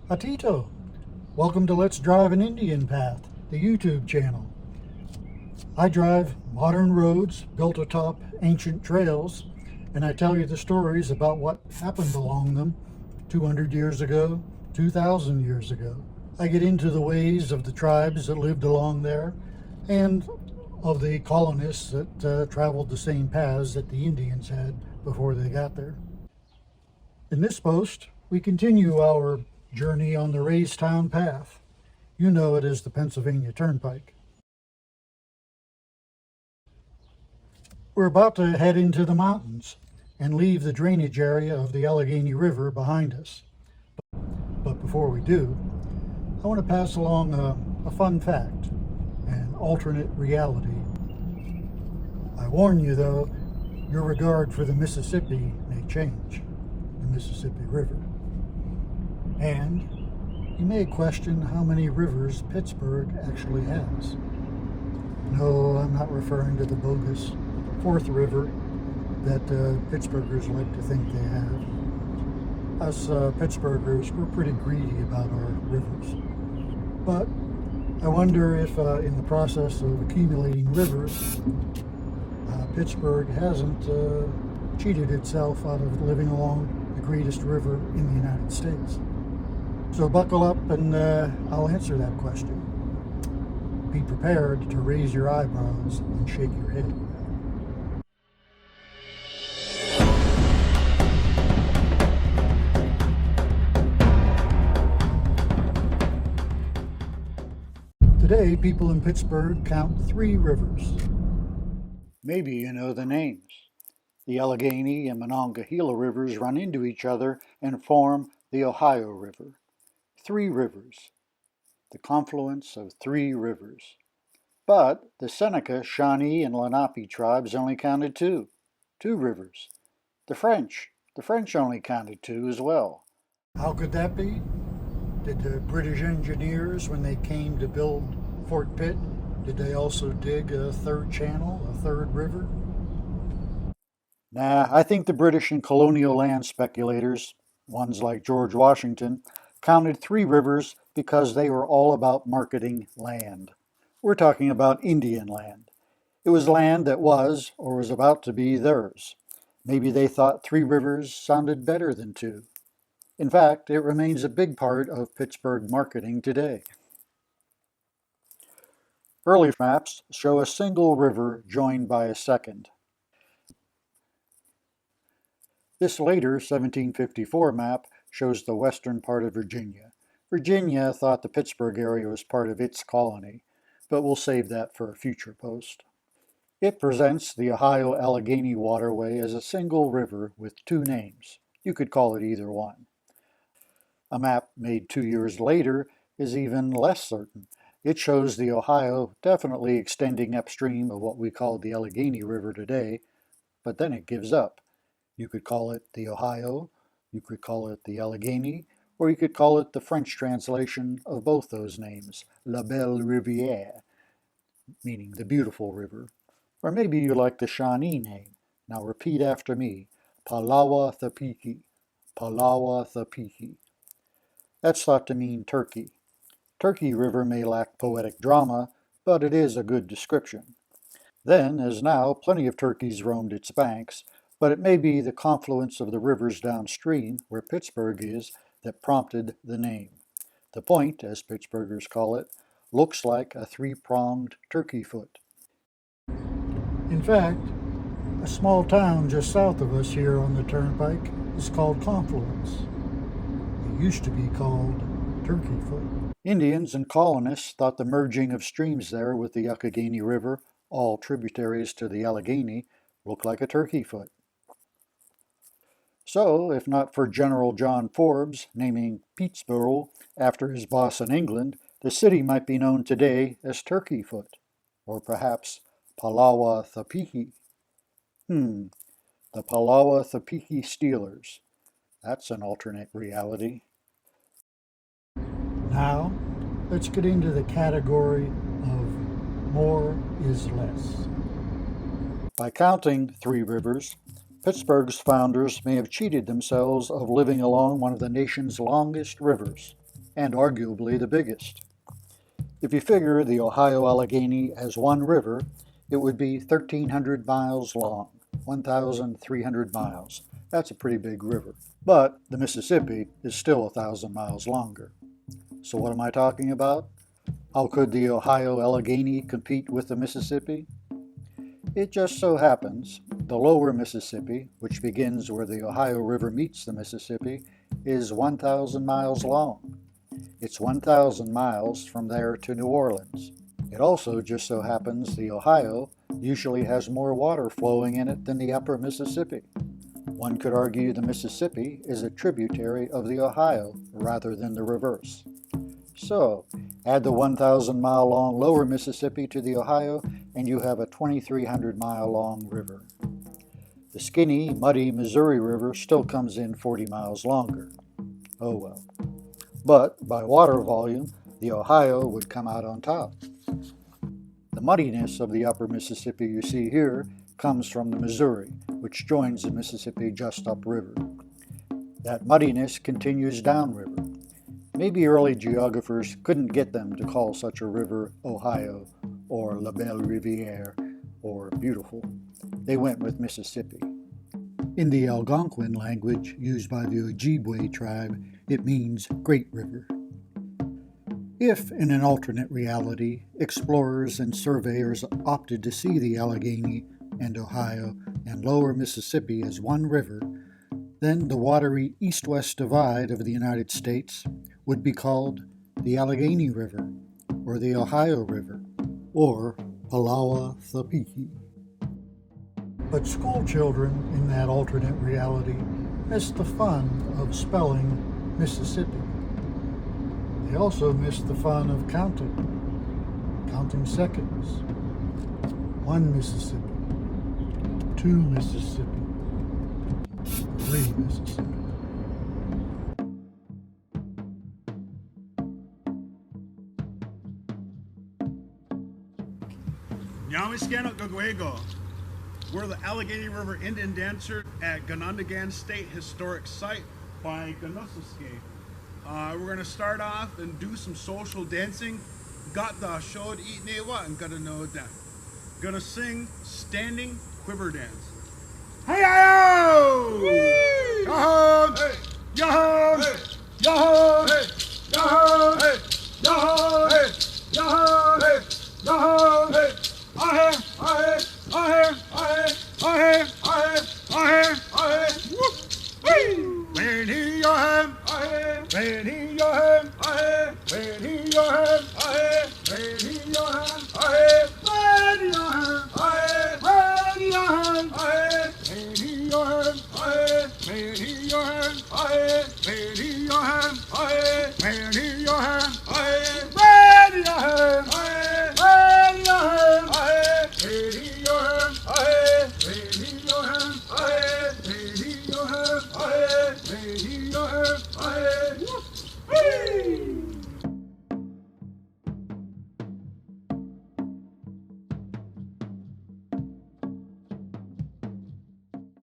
Atito, welcome to Let's Drive an Indian Path, the YouTube channel. I drive modern roads built atop ancient trails, and I tell you the stories about what happened along them 200 years ago, 2,000 years ago. I get into the ways of the tribes that lived along there and of the colonists that traveled the same paths that the Indians had before they got there. In this post, we continue our journey on the Raystown Path. You know it as the Pennsylvania Turnpike. We're about to head into the mountains and leave the drainage area of the Allegheny River behind us. But before we do, I want to pass along a fun fact, an alternate reality. I warn you though, your regard for the Mississippi may change, the Mississippi River. And you may question how many rivers Pittsburgh actually has. No, I'm not referring to the bogus fourth river that Pittsburghers like to think they have. Us Pittsburghers, we're pretty greedy about our rivers. But I wonder if in the process of accumulating rivers, Pittsburgh hasn't cheated itself out of living along the greatest river in the United States. So buckle up and I'll answer that question. Be prepared to raise your eyebrows and shake your head. Today, people in Pittsburgh count 3 rivers. Maybe you know the names. The Allegheny and Monongahela rivers run into each other and form the Ohio River. 3 rivers. The confluence of 3 rivers. But the Seneca, Shawnee, and Lenape tribes only counted 2 rivers. The French only counted 2 as well. How could that be? Did the British engineers, when they came to build Fort Pitt, did they also dig a 3rd channel, a 3rd river? Nah, I think the British and colonial land speculators, ones like George Washington, counted 3 rivers because they were all about marketing land. We're talking about Indian land. It was land that was, or was about to be, theirs. Maybe they thought 3 rivers sounded better than 2. In fact, it remains a big part of Pittsburgh marketing today. Early maps show a single river joined by a second. This later 1754 map shows the western part of Virginia. Virginia thought the Pittsburgh area was part of its colony, but we'll save that for a future post. It presents the Ohio-Allegheny waterway as a single river with 2 names. You could call it either one. A map made 2 years later is even less certain. It shows the Ohio definitely extending upstream of what we call the Allegheny River today, but then it gives up. You could call it the Ohio, you could call it the Allegheny, or you could call it the French translation of both those names, La Belle Rivière, meaning the beautiful river. Or maybe you like the Shawnee name. Now repeat after me, Palawa-Thapiki, Palawa-Thapiki. That's thought to mean Turkey. Turkey River may lack poetic drama, but it is a good description. Then, as now, plenty of turkeys roamed its banks, but it may be the confluence of the rivers downstream, where Pittsburgh is, that prompted the name. The point, as Pittsburghers call it, looks like a 3-pronged turkey foot. In fact, a small town just south of us here on the turnpike is called Confluence. It used to be called Turkey Foot. Indians and colonists thought the merging of streams there with the Youghiogheny River, all tributaries to the Allegheny, looked like a turkey foot. So, if not for General John Forbes naming Peterborough after his boss in England, the city might be known today as Turkey Foot, or perhaps Palawa-Thapiki. The Palawa-Thapiki Steelers. That's an alternate reality. Now, let's get into the category of more is less. By counting 3 rivers, Pittsburgh's founders may have cheated themselves of living along one of the nation's longest rivers. and arguably the biggest. If you figure the Ohio Allegheny as one river, it would be 1,300 miles long, 1,300 miles. That's a pretty big river. But the Mississippi is still 1,000 miles longer. So what am I talking about? How could the Ohio Allegheny compete with the Mississippi? It just so happens the lower Mississippi, which begins where the Ohio River meets the Mississippi, is 1,000 miles long. It's 1,000 miles from there to New Orleans. It also just so happens the Ohio usually has more water flowing in it than the upper Mississippi. One could argue the Mississippi is a tributary of the Ohio rather than the reverse. So, add the 1,000 mile long lower Mississippi to the Ohio and you have a 2,300 mile long river. The skinny, muddy Missouri River still comes in 40 miles longer. Oh well. But by water volume, the Ohio would come out on top. The muddiness of the upper Mississippi you see here comes from the Missouri, which joins the Mississippi just upriver. That muddiness continues downriver. Maybe early geographers couldn't get them to call such a river Ohio or La Belle Rivière or Beautiful. They went with Mississippi. In the Algonquin language used by the Ojibwe tribe, it means Great River. If, in an alternate reality, explorers and surveyors opted to see the Allegheny and Ohio and lower Mississippi as one river, then the watery east-west divide of the United States would be called the Allegheny River, or the Ohio River, or Palawa-Thapiki. But school children in that alternate reality missed the fun of spelling Mississippi. They also missed the fun of counting seconds. 1 Mississippi, 2 Mississippi, 3 Mississippi. Yamiskano Gagwego. We're the Allegheny River Indian Dancer at Ganondagan State Historic Site by Ganusaske. We're going to start off and do some social dancing. Got the showed eat newa and got to know that. Gonna sing standing quiver dance. Hey yo! Yo! Hey! Yo! Hey! Yo! Hey! Yo! Hey! Yo! Hey! Yo! Hey! Yo! Hey! Ahe! Ahe! Ahe! Ahe! Ahe! Ahe! Ahe! Ahe! Woo! When he your hand, when he